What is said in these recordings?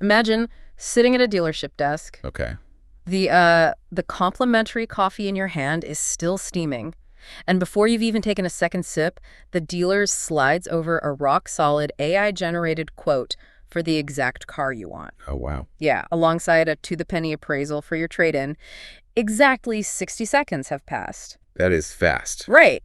Imagine sitting at a dealership desk. Okay. The complimentary coffee in your hand is still steaming. And before you've even taken a second sip, the dealer slides over a rock-solid AI-generated quote for the exact car you want. Oh, wow. Yeah, alongside a to-the-penny appraisal for your trade-in. Exactly 60 seconds have passed. That is fast. Right.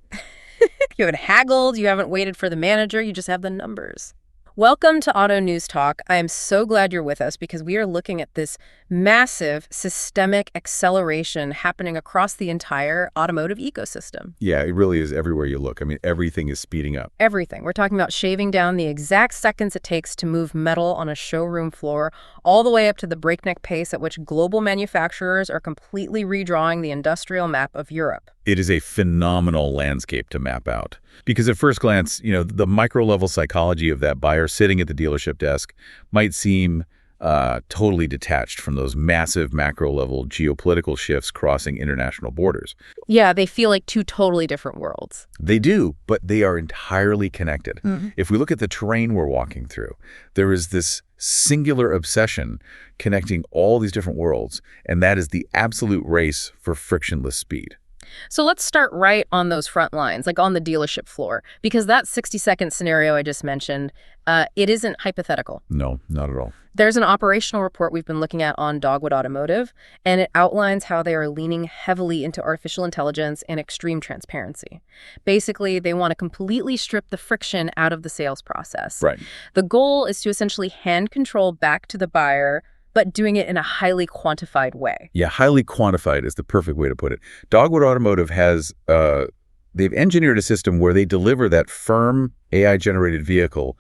You haven't haggled, you haven't waited for the manager, you just have the numbers. Welcome to Auto News Talk. I am so glad you're with us because we are looking at this massive systemic acceleration happening across the entire automotive ecosystem. Yeah, it really is everywhere you look. I mean, everything is speeding up. Everything. We're talking about shaving down the exact seconds it takes to move metal on a showroom floor, all the way up to the breakneck pace at which global manufacturers are completely redrawing the industrial map of Europe. It is a phenomenal landscape to map out. Because at first glance, the micro-level psychology of that buyer sitting at the dealership desk might seem totally detached from those massive macro-level geopolitical shifts crossing international borders. Yeah, they feel like two totally different worlds. They do, but they are entirely connected. Mm-hmm. If we look at the terrain we're walking through, there is this singular obsession connecting all these different worlds, and that is the absolute race for frictionless speed. So let's start right on those front lines, like on the dealership floor, because that 60-second scenario I just mentioned, it isn't hypothetical. No, not at all. There's an operational report we've been looking at on Dogwood Automotive, and it outlines how they are leaning heavily into artificial intelligence and extreme transparency. Basically, they want to completely strip the friction out of the sales process. Right. The goal is to essentially hand control back to the buyer, but doing it in a highly quantified way. Yeah, highly quantified is the perfect way to put it. Dogwood Automotive has, they've engineered a system where they deliver that firm AI-generated vehicle,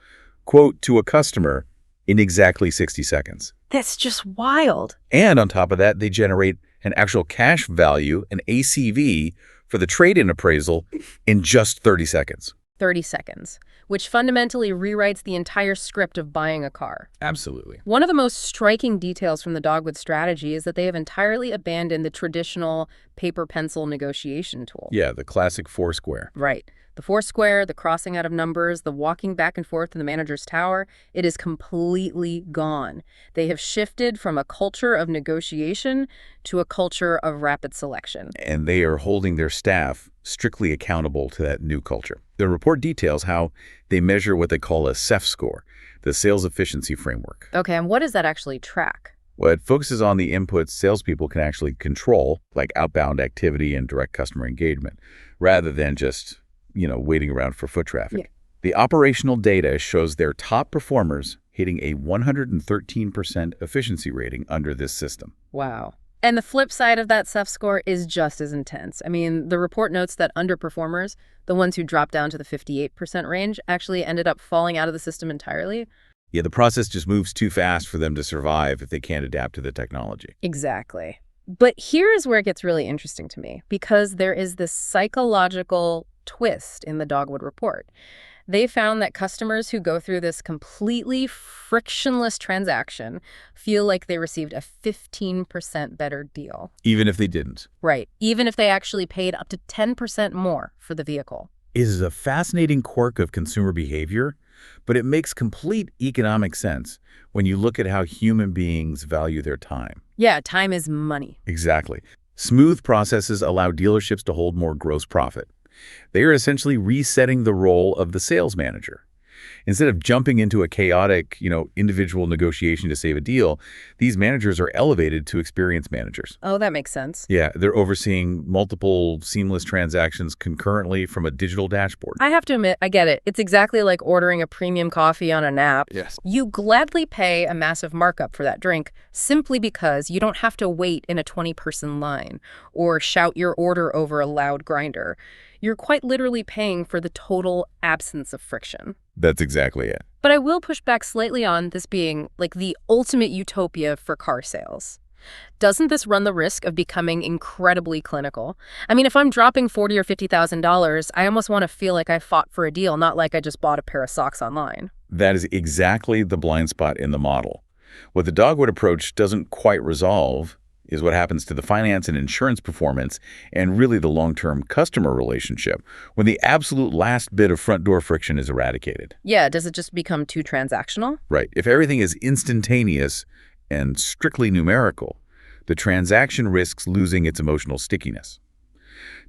quote, to a customer in exactly 60 seconds. That's just wild. And on top of that, they generate an actual cash value, an ACV, for the trade-in appraisal in just 30 seconds. 30 seconds, which fundamentally rewrites the entire script of buying a car. Absolutely. One of the most striking details from the Dogwood strategy is that they have entirely abandoned the traditional paper-pencil negotiation tool. Yeah, the classic Foursquare. Right. The Foursquare, the crossing out of numbers, the walking back and forth in the manager's tower, it is completely gone. They have shifted from a culture of negotiation to a culture of rapid selection. And they are holding their staff strictly accountable to that new culture. The report details how they measure what they call a CEF score, the sales efficiency framework. Okay, and what does that actually track? Well, it focuses on the inputs salespeople can actually control, like outbound activity and direct customer engagement, rather than just waiting around for foot traffic. Yeah. The operational data shows their top performers hitting a 113% efficiency rating under this system. Wow. And the flip side of that CEF score is just as intense. I mean, the report notes that underperformers, the ones who dropped down to the 58% range, actually ended up falling out of the system entirely. Yeah, the process just moves too fast for them to survive if they can't adapt to the technology. Exactly. But here is where it gets really interesting to me, because there is this psychological twist in the Dogwood report. They found that customers who go through this completely frictionless transaction feel like they received a 15% better deal. Even if they didn't. Right. Even if they actually paid up to 10% more for the vehicle. It is a fascinating quirk of consumer behavior, but it makes complete economic sense when you look at how human beings value their time. Yeah, time is money. Exactly. Smooth processes allow dealerships to hold more gross profit. They are essentially resetting the role of the sales manager. Instead of jumping into a chaotic, individual negotiation to save a deal, these managers are elevated to experienced managers. Oh, that makes sense. Yeah, they're overseeing multiple seamless transactions concurrently from a digital dashboard. I have to admit, I get it. It's exactly like ordering a premium coffee on an app. Yes. You gladly pay a massive markup for that drink simply because you don't have to wait in a 20-person line or shout your order over a loud grinder. You're quite literally paying for the total absence of friction. That's exactly it. But I will push back slightly on this being like the ultimate utopia for car sales. Doesn't this run the risk of becoming incredibly clinical? I mean, if I'm dropping $40,000 or $50,000, I almost want to feel like I fought for a deal, not like I just bought a pair of socks online. That is exactly the blind spot in the model. What the Dogwood approach doesn't quite resolve is what happens to the finance and insurance performance and really the long-term customer relationship when the absolute last bit of front door friction is eradicated. Yeah, does it just become too transactional? Right. If everything is instantaneous and strictly numerical, the transaction risks losing its emotional stickiness.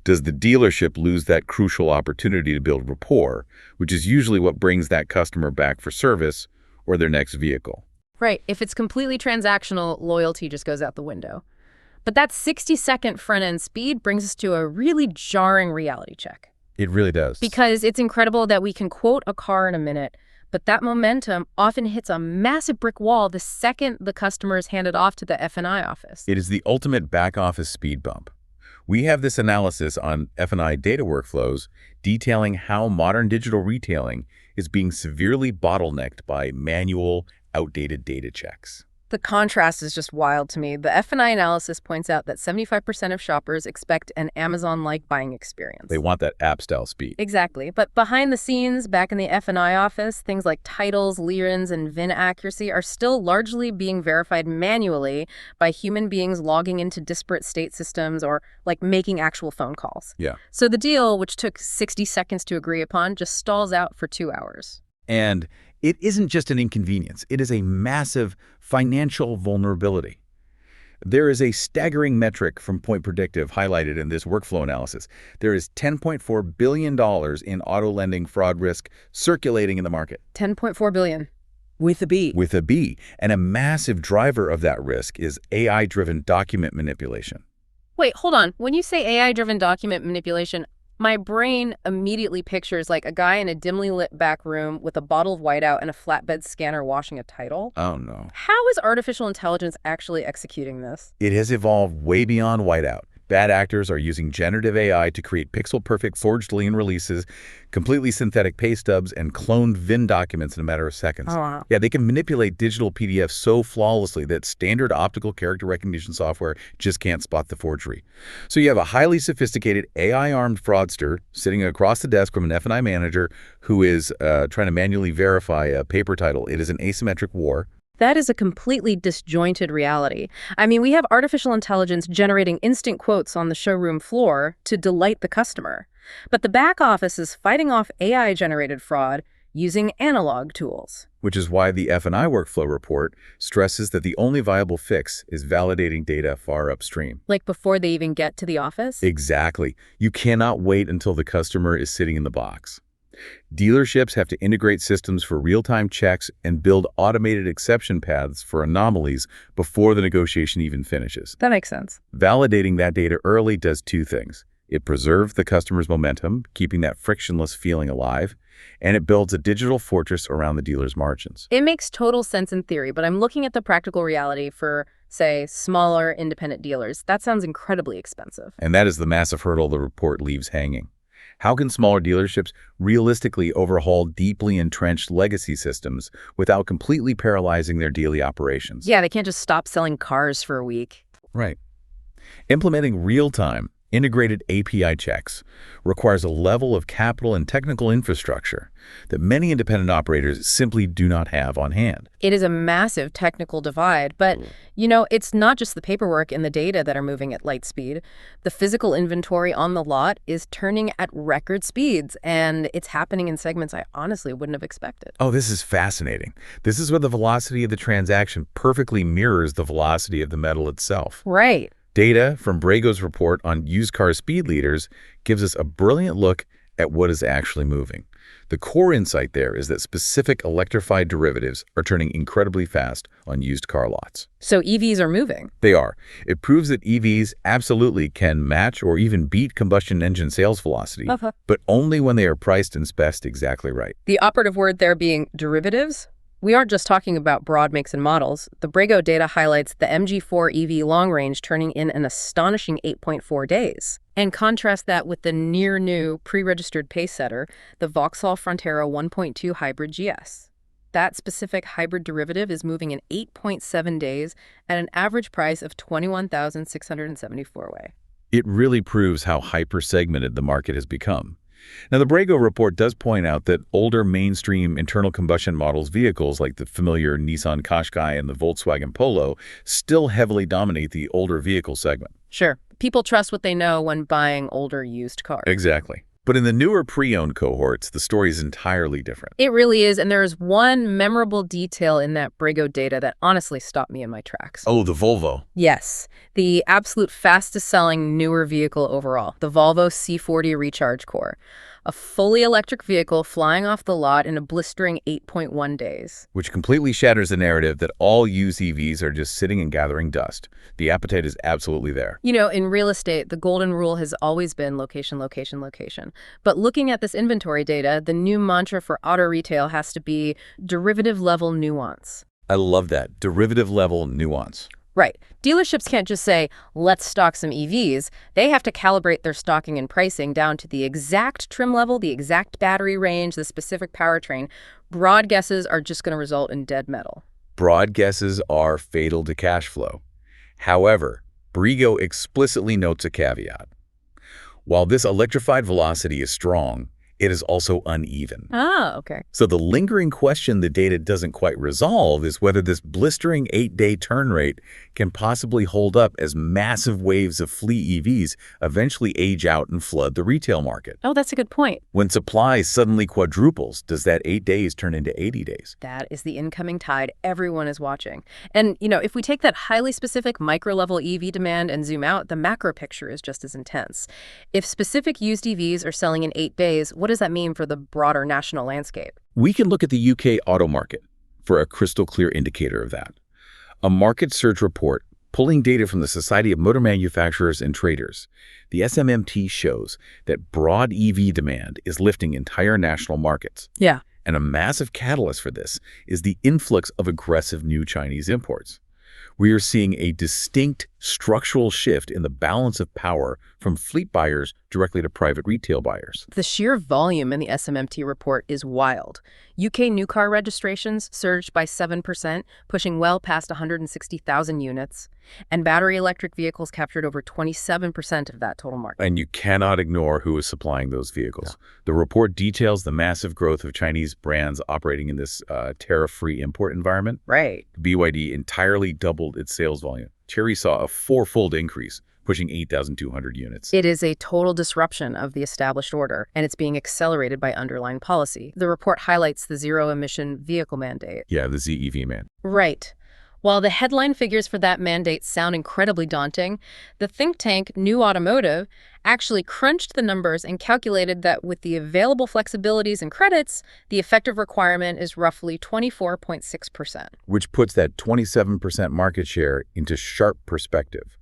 Does the dealership lose that crucial opportunity to build rapport, which is usually what brings that customer back for service or their next vehicle? Right. If it's completely transactional, loyalty just goes out the window. But that 60-second front-end speed brings us to a really jarring reality check. It really does. Because it's incredible that we can quote a car in a minute, but that momentum often hits a massive brick wall the second the customer is handed off to the F&I office. It is the ultimate back-office speed bump. We have this analysis on F&I data workflows detailing how modern digital retailing is being severely bottlenecked by manual, outdated data checks. The contrast is just wild to me. The F&I analysis points out that 75% of shoppers expect an Amazon-like buying experience. They want that app-style speed. Exactly. But behind the scenes, back in the F&I office, things like titles, liens, and VIN accuracy are still largely being verified manually by human beings logging into disparate state systems or, like, making actual phone calls. Yeah. So the deal, which took 60 seconds to agree upon, just stalls out for 2 hours. And it isn't just an inconvenience. It is a massive financial vulnerability. There is a staggering metric from Predictive highlighted in this workflow analysis. There is $10.4 billion in auto lending fraud risk circulating in the market. $10.4 billion. With a B. With a B. And a massive driver of that risk is AI-driven document manipulation. Wait, hold on. When you say AI-driven document manipulation, my brain immediately pictures like a guy in a dimly lit back room with a bottle of whiteout and a flatbed scanner washing a title. Oh, no. How is artificial intelligence actually executing this? It has evolved way beyond whiteout. Bad actors are using generative AI to create pixel-perfect forged lien releases, completely synthetic pay stubs, and cloned VIN documents in a matter of seconds. Oh, wow. Yeah, they can manipulate digital PDFs so flawlessly that standard optical character recognition software just can't spot the forgery. So you have a highly sophisticated AI-armed fraudster sitting across the desk from an F&I manager who is trying to manually verify a paper title. It is an asymmetric war. That is a completely disjointed reality. I mean, we have artificial intelligence generating instant quotes on the showroom floor to delight the customer. But the back office is fighting off AI-generated fraud using analog tools. Which is why the F&I workflow report stresses that the only viable fix is validating data far upstream. Like before they even get to the office? Exactly. You cannot wait until the customer is sitting in the box. Dealerships have to integrate systems for real-time checks and build automated exception paths for anomalies before the negotiation even finishes. That makes sense. Validating that data early does two things. It preserves the customer's momentum, keeping that frictionless feeling alive, and it builds a digital fortress around the dealer's margins. It makes total sense in theory, but I'm looking at the practical reality for, say, smaller independent dealers. That sounds incredibly expensive. And that is the massive hurdle the report leaves hanging. How can smaller dealerships realistically overhaul deeply entrenched legacy systems without completely paralyzing their daily operations? Yeah, they can't just stop selling cars for a week. Right. Implementing real-time, integrated API checks requires a level of capital and technical infrastructure that many independent operators simply do not have on hand. It is a massive technical divide, but, you know, it's not just the paperwork and the data that are moving at light speed. The physical inventory on the lot is turning at record speeds, and it's happening in segments I honestly wouldn't have expected. Oh, this is fascinating. This is where the velocity of the transaction perfectly mirrors the velocity of the metal itself. Right. Data from Brago's report on used car speed leaders gives us a brilliant look at what is actually moving. The core insight there is that specific electrified derivatives are turning incredibly fast on used car lots. So EVs are moving. They are. It proves that EVs absolutely can match or even beat combustion engine sales velocity, but only when they are priced and spec'd exactly right. The operative word there being derivatives? We aren't just talking about broad makes and models. The Brago data highlights the MG4 EV Long Range turning in an astonishing 8.4 days. And contrast that with the near-new pre-registered pacesetter, the Vauxhall Frontera 1.2 Hybrid GS. That specific hybrid derivative is moving in 8.7 days at an average price of $21,674 way. It really proves how hyper-segmented the market has become. Now, the Brago report does point out that older mainstream internal combustion models vehicles like the familiar Nissan Qashqai and the Volkswagen Polo still heavily dominate the older vehicle segment. Sure. People trust what they know when buying older used cars. Exactly. But in the newer pre-owned cohorts, the story is entirely different. It really is, and there is one memorable detail in that Brago data that honestly stopped me in my tracks. Oh, the Volvo. Yes, the absolute fastest-selling newer vehicle overall, the Volvo C40 Recharge Core. A fully electric vehicle flying off the lot in a blistering 8.1 days. Which completely shatters the narrative that all used EVs are just sitting and gathering dust. The appetite is absolutely there. You know, in real estate, the golden rule has always been location, location, location. But looking at this inventory data, the new mantra for auto retail has to be derivative-level nuance. I love that. Derivative-level nuance. Right. Dealerships can't just say, let's stock some EVs. They have to calibrate their stocking and pricing down to the exact trim level, the exact battery range, the specific powertrain. Broad guesses are just going to result in dead metal. Broad guesses are fatal to cash flow. However, Brago explicitly notes a caveat. While this electrified velocity is strong, it is also uneven. Ah, okay. So the lingering question the data doesn't quite resolve is whether this blistering 8-day turn rate can possibly hold up as massive waves of fleet EVs eventually age out and flood the retail market. Oh, that's a good point. When supply suddenly quadruples, does that 8 days turn into 80 days? That is the incoming tide everyone is watching. And, you know, if we take that highly specific micro-level EV demand and zoom out, the macro picture is just as intense. If specific used EVs are selling in 8 days, what does that mean for the broader national landscape? We can look at the UK auto market for a crystal clear indicator of that. A market surge report pulling data from the Society of Motor Manufacturers and Traders, the SMMT, shows that broad EV demand is lifting entire national markets. Yeah. And a massive catalyst for this is the influx of aggressive new Chinese imports. We are seeing a distinct structural shift in the balance of power from fleet buyers directly to private retail buyers. The sheer volume in the SMMT report is wild. UK new car registrations surged by 7%, pushing well past 160,000 units, and battery electric vehicles captured over 27% of that total market. And you cannot ignore who is supplying those vehicles. No. The report details the massive growth of Chinese brands operating in this tariff-free import environment. Right. BYD entirely doubled its sales volume. Chery saw a fourfold increase, pushing 8,200 units. It is a total disruption of the established order, and it's being accelerated by underlying policy. The report highlights the zero-emission vehicle mandate. Yeah, the ZEV man. Right. While the headline figures for that mandate sound incredibly daunting, the think tank New Automotive actually crunched the numbers and calculated that with the available flexibilities and credits, the effective requirement is roughly 24.6%. Which puts that 27% market share into sharp perspective.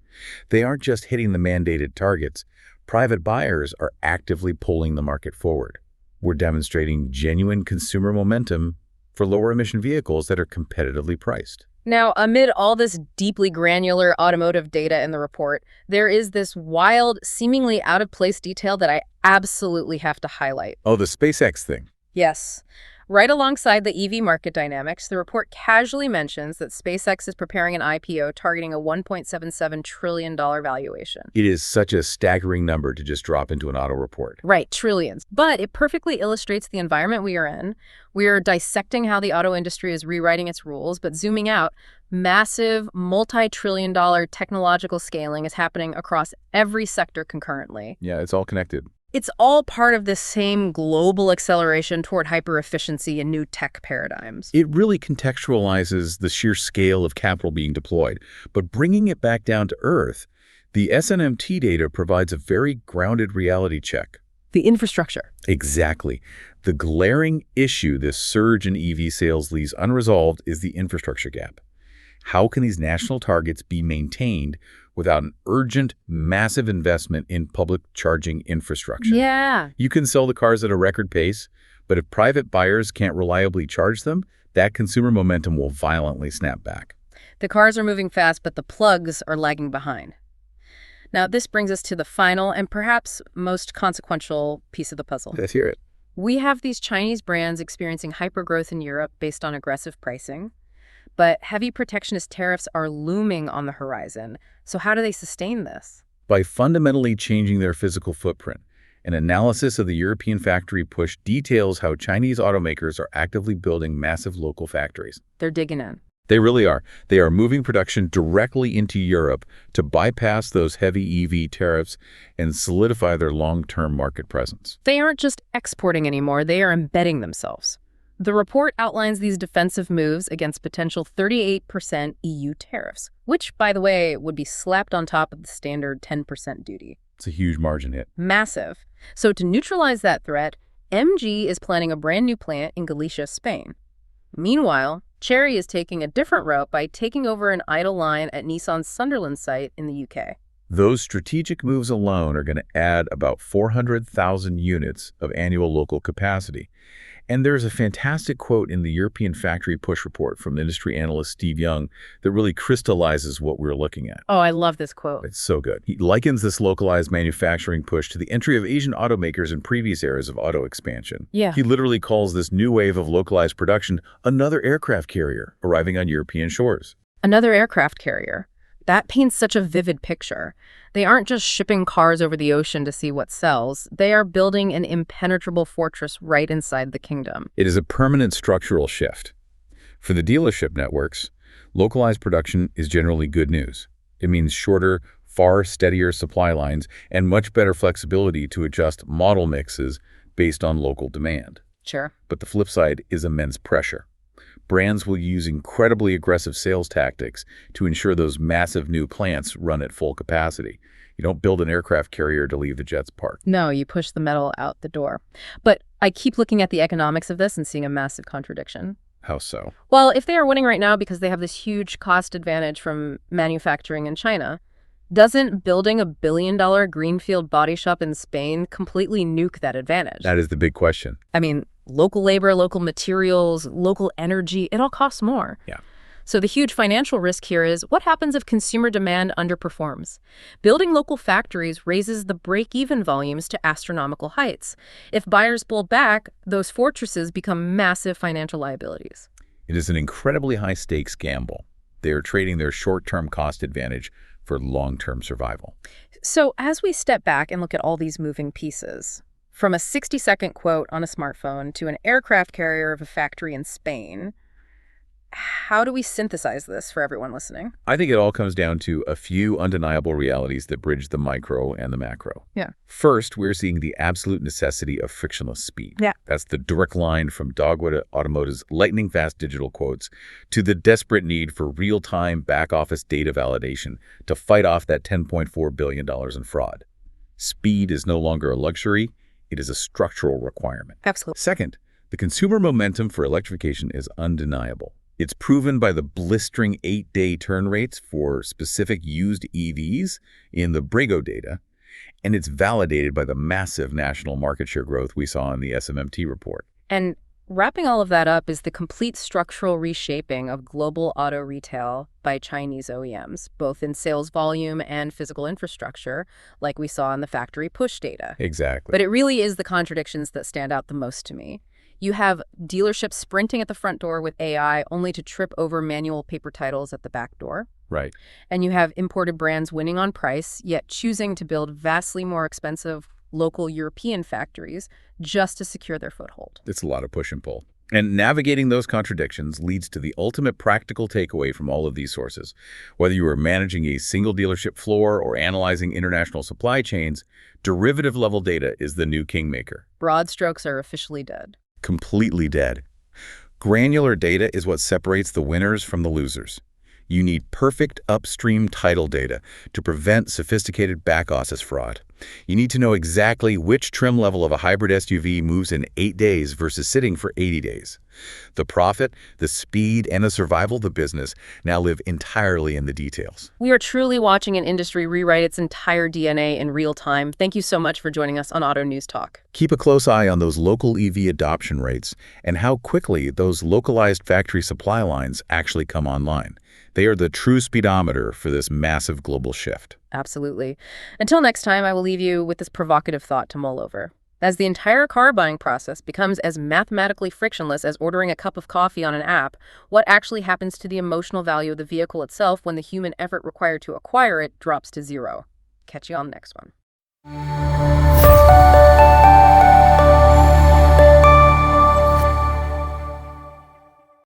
They aren't just hitting the mandated targets. Private buyers are actively pulling the market forward. We're demonstrating genuine consumer momentum for lower emission vehicles that are competitively priced. Now, amid all this deeply granular automotive data in the report, there is this wild, seemingly out-of-place detail that I absolutely have to highlight. Oh, the SpaceX thing. Yes. Right alongside the EV market dynamics, the report casually mentions that SpaceX is preparing an IPO targeting a $1.77 trillion valuation. It is such a staggering number to just drop into an auto report. Right, trillions. But it perfectly illustrates the environment we are in. We are dissecting how the auto industry is rewriting its rules, but zooming out, massive, multi-trillion-dollar technological scaling is happening across every sector concurrently. Yeah, it's all connected. It's all part of this same global acceleration toward hyper-efficiency and new tech paradigms. It really contextualizes the sheer scale of capital being deployed. But bringing it back down to earth, the SNMT data provides a very grounded reality check. The infrastructure. Exactly. The glaring issue this surge in EV sales leaves unresolved is the infrastructure gap. How can these national targets be maintained without an urgent, massive investment in public charging infrastructure? Yeah. You can sell the cars at a record pace, but if private buyers can't reliably charge them, that consumer momentum will violently snap back. The cars are moving fast, but the plugs are lagging behind. Now, this brings us to the final and perhaps most consequential piece of the puzzle. Let's hear it. We have these Chinese brands experiencing hypergrowth in Europe based on aggressive pricing. But heavy protectionist tariffs are looming on the horizon. So how do they sustain this? By fundamentally changing their physical footprint An analysis of the European factory push details how Chinese automakers are actively building massive local factories. They're digging in. They really are. They are moving production directly into Europe to bypass those heavy EV tariffs and solidify their long-term market presence. They aren't just exporting anymore, they are embedding themselves. The report outlines these defensive moves against potential 38% EU tariffs, which, by the way, would be slapped on top of the standard 10% duty. It's a huge margin hit. Massive. So to neutralize that threat, MG is planning a brand new plant in Galicia, Spain. Meanwhile, Chery is taking a different route by taking over an idle line at Nissan's Sunderland site in the UK. Those strategic moves alone are going to add about 400,000 units of annual local capacity. And there's a fantastic quote in the European Factory Push report from industry analyst Steve Young that really crystallizes what we're looking at. Oh, I love this quote. It's so good. He likens this localized manufacturing push to the entry of Asian automakers in previous eras of auto expansion. Yeah. He literally calls this new wave of localized production another aircraft carrier arriving on European shores. Another aircraft carrier. That paints such a vivid picture. They aren't just shipping cars over the ocean to see what sells. They are building an impenetrable fortress right inside the kingdom. It is a permanent structural shift. For the dealership networks, localized production is generally good news. It means shorter, far steadier supply lines and much better flexibility to adjust model mixes based on local demand. Sure. But the flip side is immense pressure. Brands will use incredibly aggressive sales tactics to ensure those massive new plants run at full capacity. You don't build an aircraft carrier to leave the jets parked. No, you push the metal out the door. But I keep looking at the economics of this and seeing a massive contradiction. How so? Well, if they are winning right now because they have this huge cost advantage from manufacturing in China, doesn't building a billion-dollar greenfield body shop in Spain completely nuke that advantage? That is the big question. I mean, local labor, local materials, local energy, it all costs more. Yeah. So the huge financial risk here is what happens if consumer demand underperforms? Building local factories raises the break-even volumes to astronomical heights. If buyers pull back, those fortresses become massive financial liabilities. It is an incredibly high-stakes gamble. They are trading their short-term cost advantage for long-term survival. So as we step back and look at all these moving pieces, from a 60-second quote on a smartphone to an aircraft carrier of a factory in Spain, how do we synthesize this for everyone listening? I think it all comes down to a few undeniable realities that bridge the micro and the macro. Yeah. First, we're seeing the absolute necessity of frictionless speed. Yeah. That's the direct line from Dogwood Automotive's lightning-fast digital quotes to the desperate need for real-time back-office data validation to fight off that $10.4 billion in fraud. Speed is no longer a luxury. It is a structural requirement. Absolutely. Second, the consumer momentum for electrification is undeniable. It's proven by the blistering 8-day turn rates for specific used EVs in the Brego data, and it's validated by the massive national market share growth we saw in the SMMT report. And wrapping all of that up is the complete structural reshaping of global auto retail by Chinese OEMs, both in sales volume and physical infrastructure, like we saw in the factory push data. Exactly. But it really is the contradictions that stand out the most to me. You have dealerships sprinting at the front door with AI only to trip over manual paper titles at the back door. Right. And you have imported brands winning on price, yet choosing to build vastly more expensive local European factories just to secure their foothold. It's a lot of push and pull. And navigating those contradictions leads to the ultimate practical takeaway from all of these sources. Whether you are managing a single dealership floor or analyzing international supply chains, derivative-level data is the new kingmaker. Broad strokes are officially dead. Completely dead. Granular data is what separates the winners from the losers. You need perfect upstream title data to prevent sophisticated back-office fraud. You need to know exactly which trim level of a hybrid SUV moves in 8 days versus sitting for 80 days. The profit, the speed, and the survival of the business now live entirely in the details. We are truly watching an industry rewrite its entire DNA in real time. Thank you so much for joining us on Auto News Talk. Keep a close eye on those local EV adoption rates and how quickly those localized factory supply lines actually come online. They are the true speedometer for this massive global shift. Absolutely. Until next time, I will leave you with this provocative thought to mull over. As the entire car buying process becomes as mathematically frictionless as ordering a cup of coffee on an app, what actually happens to the emotional value of the vehicle itself when the human effort required to acquire it drops to zero? Catch you on the next one.